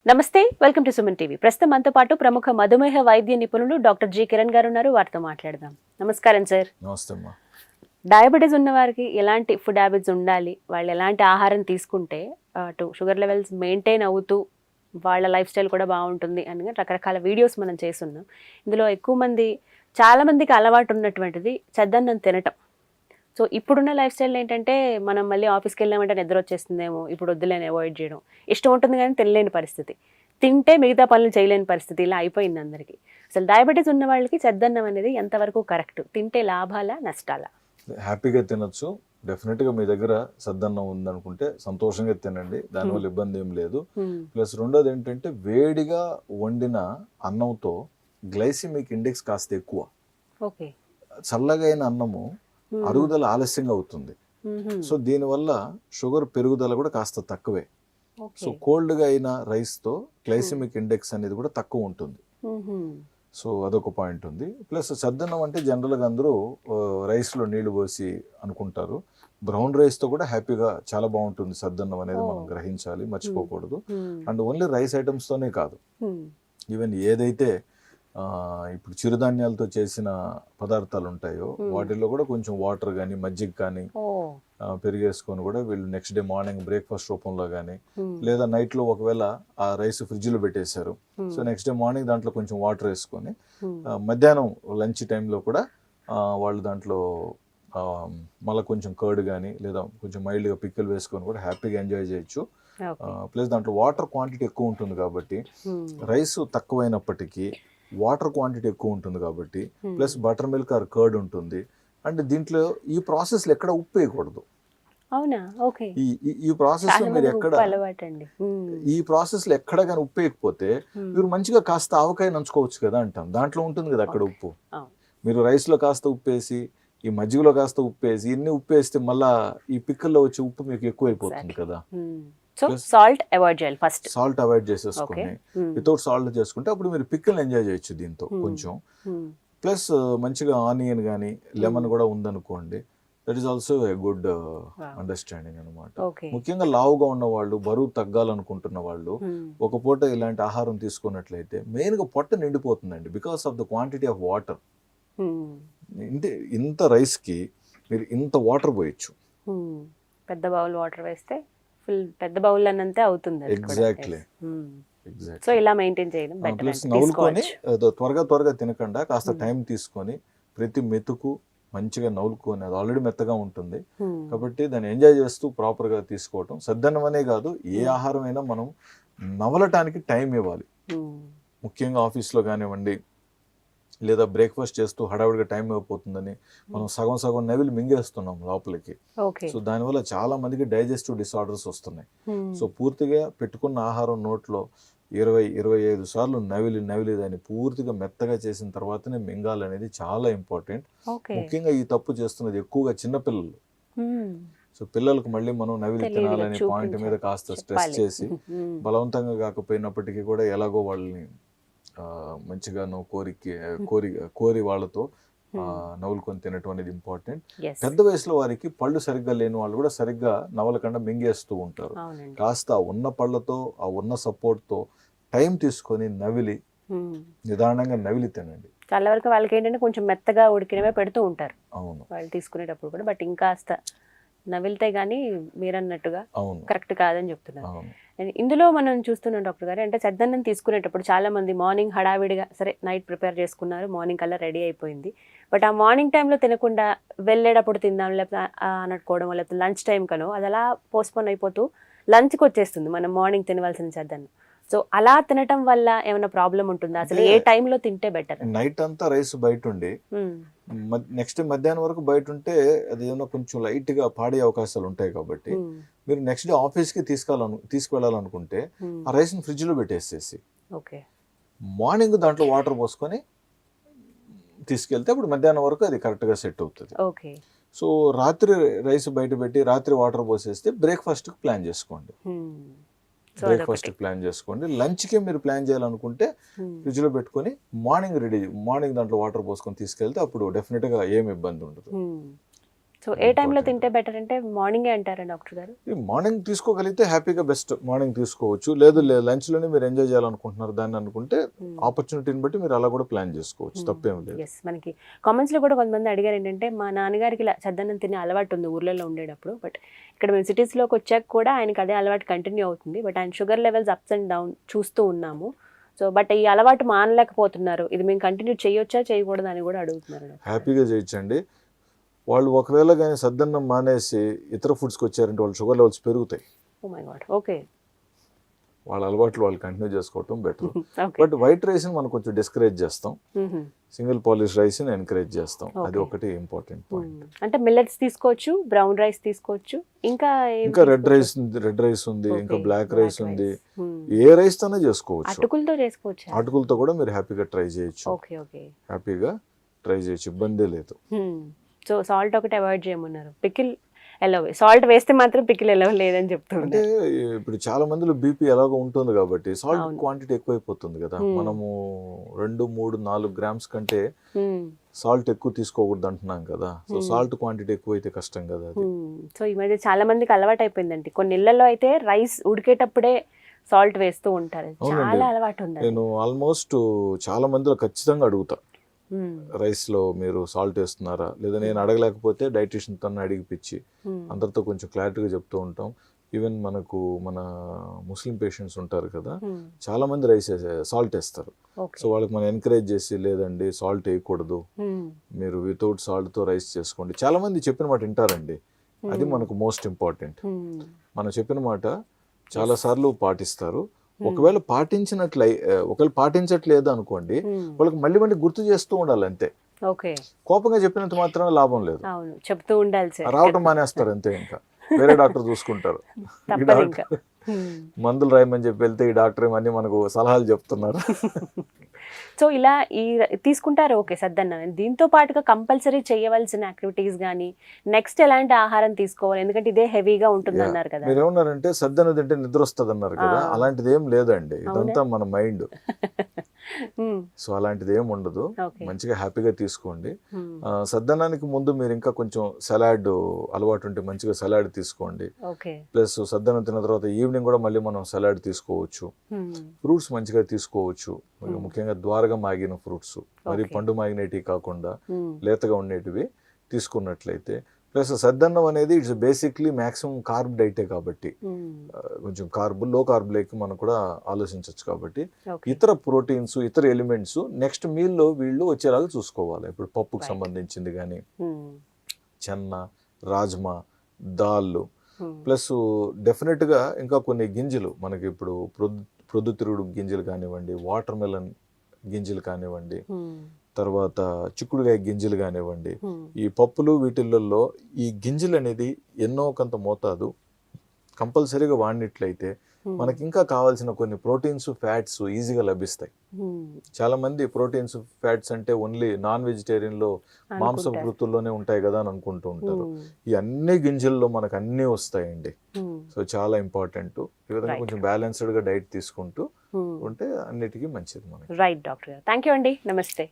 నమస్తే, welcome to Suman TV. ప్రస్తుతం మనతో పాటు ప్రముఖ మధుమేహ వైద్య నిపుణులు డాక్టర్ జి కిరణ్ గారు ఉన్నారు. వారితో మాట్లాడదాం. నమస్కారం సార్. నమస్తే అమ్మా. డయాబెటీస్ ఉన్న వారికి ఎలాంటి ఫుడ్ హ్యాబిట్స్ ఉండాలి, వాళ్ళు ఎలాంటి ఆహారం తీసుకుంటే అటు షుగర్ లెవెల్స్ మెయింటైన్ అవుతూ వాళ్ళ లైఫ్ స్టైల్ కూడా బాగుంటుంది అని రకరకాల వీడియోస్ మనం చేస్తున్నాం. ఇందులో ఎక్కువ మంది చాలా మందికి అలవాటు ఉన్నటువంటిది చద్దన్నం తినటం. సో ఇప్పుడున్న లైఫ్ స్టైల్ ఏంటంటే మనం మళ్ళీ ఆఫీస్కి వెళ్ళామంటే నిద్ర వచ్చేస్తుందేమో, ఇప్పుడు వద్దులేని అవాయిడ్ చేయడం, ఇష్టం ఉంటుంది కానీ తినలేని పరిస్థితి, తింటే మిగతా పనులు చేయలేని పరిస్థితి, ఇలా అయిపోయింది అందరికీ. అసలు డయాబెటీస్ ఉన్న వాళ్ళకి చద్దన్నం అనేది ఎంతవరకు కరెక్ట్, తింటే లాభాలా నష్టాలా? హ్యాపీగా తినొచ్చు. డెఫినెట్గా మీ దగ్గర సద్దన్నం ఉందనుకుంటే సంతోషంగా తినండి, దానివల్ల ఇబ్బంది ఏం లేదు. ప్లస్ రెండోది ఏంటంటే వేడిగా వండిన అన్నంతో గ్లైసిమిక్ ఇండెక్స్ కాస్త ఎక్కువ. ఓకే. చల్లగా అయిన అన్నము అరుగుదల ఆలస్యంగా అవుతుంది. సో దీనివల్ల షుగర్ పెరుగుదల కూడా కాస్త తక్కువే. సో కోల్డ్గా అయిన రైస్తో గ్లైసిమిక్ ఇండెక్స్ అనేది కూడా తక్కువ ఉంటుంది. సో అదొక పాయింట్ ఉంది. ప్లస్ సద్దన్నం అంటే జనరల్గా అందరూ రైస్లో నీళ్లు పోసి అనుకుంటారు. బ్రౌన్ రైస్తో కూడా హ్యాపీగా చాలా బాగుంటుంది సద్దన్నం అనేది, మనం గ్రహించాలి, మర్చిపోకూడదు. అండ్ ఓన్లీ రైస్ ఐటమ్స్తోనే కాదు, ఈవెన్ ఏదైతే ఇప్పుడు చిరుధాన్యాలతో చేసిన పదార్థాలు ఉంటాయో వాటిల్లో కూడా కొంచెం వాటర్ కానీ మజ్జిగ కానీ పెరిగేసుకొని కూడా వీళ్ళు నెక్స్ట్ డే మార్నింగ్ బ్రేక్ఫాస్ట్ రూపంలో కానీ, లేదా నైట్లో ఒకవేళ ఆ రైస్ ఫ్రిడ్జ్లో పెట్టేశారు, సో నెక్స్ట్ డే మార్నింగ్ దాంట్లో కొంచెం వాటర్ వేసుకొని మధ్యాహ్నం లంచ్ టైంలో కూడా వాళ్ళు దాంట్లో మళ్ళీ కొంచెం కర్డ్ కానీ లేదా కొంచెం మైల్డ్గా పిక్కలు వేసుకొని కూడా హ్యాపీగా ఎంజాయ్ చేయొచ్చు. ప్లస్ దాంట్లో వాటర్ క్వాంటిటీ ఎక్కువ ఉంటుంది కాబట్టి, రైస్ తక్కువైనప్పటికీ వాటర్ క్వాంటిటీ ఎక్కువ ఉంటుంది కాబట్టి, plus butter milk are curd ఉంటుంది. అండ్ దీంట్లో ఈ ప్రాసెస్లో ఎక్కడ ఉప్పు వేయకూడదు. అవునా? ఓకే. ఈ ప్రాసెస్ లో మీరు ఎక్కడ ఈ ప్రాసెస్ లో ఎక్కడ కానీ ఉప్పు వేయకపోతే మీరు మంచిగా కాస్త ఆవకాయ నంచుకోవచ్చు కదా అంటాం, దాంట్లో ఉంటుంది కదా అక్కడ ఉప్పు. మీరు రైస్ లో కాస్త ఉప్పు వేసి, ఈ మజ్జిగలో కాస్త ఉప్పు వేసి, ఇన్ని ఉప్పు వేస్తే మళ్ళా ఈ పిక్కల్లో వచ్చే ఉప్పు మీకు ఎక్కువ అయిపోతుంది కదా. సాల్ట్ అవాయిడ్ చేయాలి ఫస్ట్. సాల్ట్ అవాయిడ్ చేసేసుకుని వితౌట్ సాల్ట్ చేసుకుంటే అప్పుడు మీరు పిక్కల్ని ఎంజాయ్ చేయొచ్చు దీంతో కొంచెం. ప్లస్ మంచిగా ఆనియన్ కానీ లెమన్ కూడా ఉందనుకోండి, that is also a good understanding అనమాట. ముఖ్యంగా లావుగా ఉన్న వాళ్ళు, బరువు తగ్గాలనుకుంటున్న వాళ్ళు ఒక పూట ఇలాంటి ఆహారం తీసుకున్నట్లయితే మెయిన్ గా పొట్ట నిండిపోతుందండి, because of the quantity of water. అంటే ఇంత రైస్ కి మీరు ఇంత వాటర్ పోయొచ్చు. పెద్ద బౌల్ వాటర్ వేస్తే ఫుల్ పెద్ద బౌల్ అన్నంతే అవుతుంది. ఎగ్జాక్ట్లీ. సో ఇలా మెయింటైన్ చేయడం బెటర్. ప్లస్ నవ్వుకొని త్వరగా తినకుండా కాస్త టైం తీసుకొని ప్రతి మెతుకు మంచిగా నవ్వుకొని, అది ఆల్రెడీ మెత్తగా ఉంటుంది కాబట్టి దాన్ని ఎంజాయ్ చేస్తూ ప్రాపర్ గా తీసుకోవటం. సద్దన్నం అనే కాదు, ఏ ఆహారం అయినా మనం నవలటానికి టైం ఇవ్వాలి. ముఖ్యంగా ఆఫీస్లో కానివ్వండి, లేదా బ్రేక్ఫాస్ట్ చేస్తూ హడావుడిగా టైం అయిపోతుందని మనం సగం నవిలి మింగేస్తున్నాం లోపలికి. సో దానివల్ల చాలా మందికి డైజెస్టివ్ డిసార్డర్స్ వస్తున్నాయి. సో పూర్తిగా పెట్టుకున్న ఆహారం నోట్లో 20-25 సార్లు నవిలి దాన్ని పూర్తిగా మెత్తగా చేసిన తర్వాతనే మింగాలనేది చాలా ఇంపార్టెంట్. ముఖ్యంగా ఈ తప్పు చేస్తున్నది ఎక్కువగా చిన్నపిల్లలు. సో పిల్లలకు మళ్ళీ మనం నవిలి తినాలనే పాయింట్ మీద కాస్త స్ట్రెస్ చేసి, బలవంతంగా కాకపోయినప్పటికీ కూడా ఎలాగో వాళ్ళని మంచిగా కోరి వాళ్ళతో నవ్వులుకొని తినటం అనేది ఇంపార్టెంట్. పెద్ద వయసులో వారికి పళ్ళు సరిగ్గా లేని వాళ్ళు కూడా సరిగ్గా నవలకుండా మింగేస్తూ ఉంటారు. కాస్త ఉన్న పళ్ళతో, ఆ ఉన్న సపోర్ట్ తో టైం తీసుకొని నవిలి నిదానంగా నవిలి తినండి. చాలా వరకు వాళ్ళకి ఏంటంటే కొంచెం మెత్తగా ఉడికినవే పెడుతూ ఉంటారు అవును వాళ్ళు తీసుకునేటప్పుడు కూడా, బట్ ఇంకాస్త నవిలితే గానీ మీరన్నట్టుగా కరెక్ట్ కాదని చెప్తున్నారు. ఇందులో మనం చూస్తున్నాం డాక్టర్ గారు, అంటే చద్దన్నం తీసుకునేటప్పుడు చాలా మంది మార్నింగ్ హడావిడిగా సరే నైట్ ప్రిపేర్ చేసుకున్నారు, మార్నింగ్ కల్లా రెడీ అయిపోయింది, బట్ ఆ మార్నింగ్ టైంలో తినకుండా వెళ్ళేటప్పుడు తిందాం లేకపోతే అనుకోవడం, లేకపోతే లంచ్ టైం కనో అది అలా పోస్ట్పోన్ అయిపోతూ లంచ్కి వచ్చేస్తుంది మనం మార్నింగ్ తినవలసిన చద్దన్నం. సో అలా తినటం వల్ల ఏమైనా ప్రాబ్లం ఉంటుందా? అసలు ఏ టైంలో తింటే బెటర్? నైట్ అంతా రైస్ బయట ఉండి నెక్స్ట్ మధ్యాహ్నం వరకు బయట ఉంటే అది ఏమన్నా కొంచెం లైట్ గా పాడే అవకాశాలు ఉంటాయి కాబట్టి, మీరు నెక్స్ట్ డే ఆఫీస్ కి తీసుకువెళ్ళాలనుకుంటే ఆ రైస్ ని ఫ్రిడ్జ్ లో పెట్టేసేసి మార్నింగ్ దాంట్లో వాటర్ పోసుకొని తీసుకెళ్తే అప్పుడు మధ్యాహ్నం వరకు అది కరెక్ట్ గా సెట్ అవుతుంది. సో రాత్రి రైస్ బయట పెట్టి రాత్రి వాటర్ పోసేస్తే బ్రేక్ఫాస్ట్ ప్లాన్ చేసుకోండి. లంచ్ కి మీరు ప్లాన్ చేయాలనుకుంటే ఫ్రిడ్జ్ లో పెట్టుకొని మార్నింగ్ దాంట్లో వాటర్ పోసుకొని తీసుకెళ్తే అప్పుడు డెఫినెట్ గా ఏమి ఇబ్బంది ఉండదు. సో సో ఏ టైంలో తింటే బెటర్ అంటే మార్నింగే అంటారా డాక్టర్ గారు? మార్నింగ్ తీసుకోగలిగితే హ్యాపీగా బెస్ట్, మార్నింగ్ తీసుకోవచ్చు. లేదు లంచ్లోనే మీరు ఎంజాయ్ చేయాలనుకుంటున్నారు దాన్ని అనుకుంటే ఆపర్చునిటీని బట్టి మీరు అలా కూడా ప్లాన్ చేసుకోవచ్చు, తప్పేం లేదు. ఎస్, మనకి కామెంట్స్లో కూడా కొంతమంది అడిగారు ఏంటంటే మా నాన్నగారికి ఇలా చద్దన్నం తినే అలవాటు ఉంది ఊర్లలో ఉండేటప్పుడు, బట్ ఇక్కడ మేము సిటీస్లోకి వచ్చాక కూడా ఆయనకి అదే అలవాటు కంటిన్యూ అవుతుంది. బట్ ఆయన sugar levels ups and down చూస్తూ ఉన్నాము. సో బట్ ఈ అలవాటు మానలేకపోతున్నారు, ఇది మేము కంటిన్యూ చేయొచ్చా చేయకూడదు అని కూడా అడుగుతున్నారు. హ్యాపీగా చేయొచ్చండి. వాళ్ళు ఒకవేళ కానీ సద్దన్నం మానేసి ఇతర ఫుడ్స్కి వచ్చారంటే వాళ్ళ షుగర్ లెవెల్స్ పెరుగుతాయి. Oh my God, okay. వాళ్ళ అలవాట్లు వాళ్ళు కంటిన్యూ చేసుకోవటం బెటర్. బట్ వైట్ రైస్ని మనం కొంచెం డిస్కరేజ్ చేస్తాం, సింగిల్ పాలిష్ రైస్ని ఎంకరేజ్ చేస్తాం. అది ఒకటి ఇంపార్టెంట్ పాయింట్. అంటే మిల్లెట్స్ తీసుకోవచ్చు, బ్రౌన్ రైస్ తీసుకోవచ్చు, ఇంకా రెడ్ రైస్ ఉంది, ఇంకా బ్లాక్ రైస్ ఉంది. ఏ రైస్ తోనే చేసుకోవచ్చు, అటుకులతో చేసుకోవచ్చు. అటుకులతో కూడా మీరు హ్యాపీగా ట్రై చేయొచ్చు. హ్యాపీగా ట్రై చేయొచ్చు, ఇబ్బందే లేదు. సో సాల్ట్ ఒకటి అవాయిడ్ చేయమన్నారు. పికిల్ ఎలా, సాల్ట్ వేస్తే మాత్రం పికిల్ ఎలా లేదని చెప్తుంటే, అంటే ఇప్పుడు చాలా మందిలో బీపీ ఎలాగో ఉంటుంది కాబట్టి సాల్ట్ క్వాంటిటీ ఎక్కువైపోతుంది కదా. మనము 2, 3, 4 గ్రామ్స్ కంటే సాల్ట్ ఎక్కువ తీసుకోకూడదు అంటున్నాం కదా. సో సాల్ట్ క్వాంటిటీ ఎక్కువైతే కష్టం కదా అది. సో ఈ మధ్య చాలా మందికి అలవాటు అయిపోయిందండి. కొన్ని ఇళ్లలో అయితే రైస్ ఉడికేటప్పుడే సాల్ట్ వేస్తూ ఉంటారు, చాలా అలవాటు ఉంది. నేను ఆల్మోస్ట్ చాలా మందిలో ఖచ్చితంగా అడుగుతా, రైస్లో మీరు సాల్ట్ వేస్తున్నారా లేదా. నేను అడగలేకపోతే డైటీషియన్ తను అడిగిపించి అందరితో కొంచెం క్లారిటీగా చెప్తూ ఉంటాం. ఈవెన్ మన ముస్లిం పేషెంట్స్ ఉంటారు కదా, చాలా మంది రైస్ సాల్ట్ వేస్తారు. సో వాళ్ళకి మనం ఎంకరేజ్ చేసి లేదండి సాల్ట్ వేయకూడదు, మీరు వితౌట్ సాల్ట్తో రైస్ చేసుకోండి. చాలా మంది చెప్పిన మాట వింటారండి, అది మనకు మోస్ట్ ఇంపార్టెంట్. మనం చెప్పిన మాట చాలా సార్లు పాటిస్తారు. ఒకవేళ పాటించట్లేదు అనుకోండి, వాళ్ళకి మళ్ళీ మళ్ళీ గుర్తు చేస్తూ ఉండాలి అంతే. కోపంగా చెప్పినంత మాత్రం లాభం లేదు, చెప్తూ ఉండాలి. రావటం మానేస్తారు అంతే, ఇంకా వేరే డాక్టర్ చూసుకుంటారు. మందులు రాయమని చెప్పి వెళ్తే ఈ డాక్టర్ ఏమన్నీ మనకు సలహాలు చెప్తున్నారు. సో ఇలా ఈ తీసుకుంటారు ఓకే సద్దన్నం. దీంతో పాటుగా కంపల్సరీ చేయవలసిన యాక్టివిటీస్ కానీ నెక్స్ట్ ఎలాంటి ఆహారం తీసుకోవాలి, ఎందుకంటే ఇదే హెవీగా ఉంటుంది అన్నారు కదా. మీరు ఏమన్నారంటే సద్దన్నం తింటే నిద్ర వస్తుంది అన్నారు కదా, అలాంటిది ఏం లేదండి, ఇదంతా మన మైండ్. సో అలాంటిది ఏం ఉండదు, మంచిగా హ్యాపీగా తీసుకోండి. సద్దన్నానికి ముందు మీరు ఇంకా కొంచెం సలాడ్ అలవాటు ఉంటే మంచిగా సలాడ్ తీసుకోండి. ప్లస్ సద్దన్నం తిన్న తర్వాత ఈవినింగ్ కూడా మళ్ళీ మనం సలాడ్ తీసుకోవచ్చు. ఫ్రూట్స్ మంచిగా తీసుకోవచ్చు, ముఖ్యంగా ద్వారగా మాగిన ఫ్రూట్స్, మరి పండు మాగినవి కాకుండా లేతగా ఉండేటివి తీసుకున్నట్లయితే. ప్లస్ సద్దన్నం అనేది ఇట్స్ బేసిక్లీ మ్యాక్సిమం కార్బ్ డైటే కాబట్టి కొంచెం లో కార్బ్ లేక మనం కూడా ఆలోచించవచ్చు. కాబట్టి ఇతర ప్రోటీన్స్, ఇతర ఎలిమెంట్స్ నెక్స్ట్ మీల్లో వీళ్ళు వచ్చేలాగా చూసుకోవాలి. ఇప్పుడు పప్పుకు సంబంధించింది కానీ చెన్న, రాజ్మా, దాళ్ళు, ప్లస్ డెఫినెట్గా ఇంకా కొన్ని గింజలు మనకి ఇప్పుడు ప్రొద్దుతిరుగుడు గింజలు కానివ్వండి, వాటర్ మెలన్ గింజలు కానివ్వండి, తర్వాత చిక్కుడుకాయ గింజలు కానివ్వండి, ఈ పప్పులు వీటిల్లో ఈ గింజలు అనేది ఎన్నో కొంత మోతాదు కంపల్సరీగా వాడినట్లయితే మనకి ఇంకా కావాల్సిన కొన్ని ప్రోటీన్స్, ఫ్యాట్స్ ఈజీగా లభిస్తాయి. చాలా మంది ప్రోటీన్స్, ఫ్యాట్స్ అంటే ఓన్లీ నాన్ వెజిటేరియన్లో మాంసపు వృత్తుల్లోనే ఉంటాయి కదా అని అనుకుంటూ ఉంటారు. ఈ అన్ని గింజల్లో మనకు అన్నీ వస్తాయండి. సో చాలా ఇంపార్టెంట్. ఈ విధంగా కొంచెం బ్యాలెన్స్డ్గా డైట్ తీసుకుంటూ ఉంటే అన్నిటికీ మంచిది మనకి. రైట్ డాక్టర్ గారు, థ్యాంక్ యూ అండి, నమస్తే.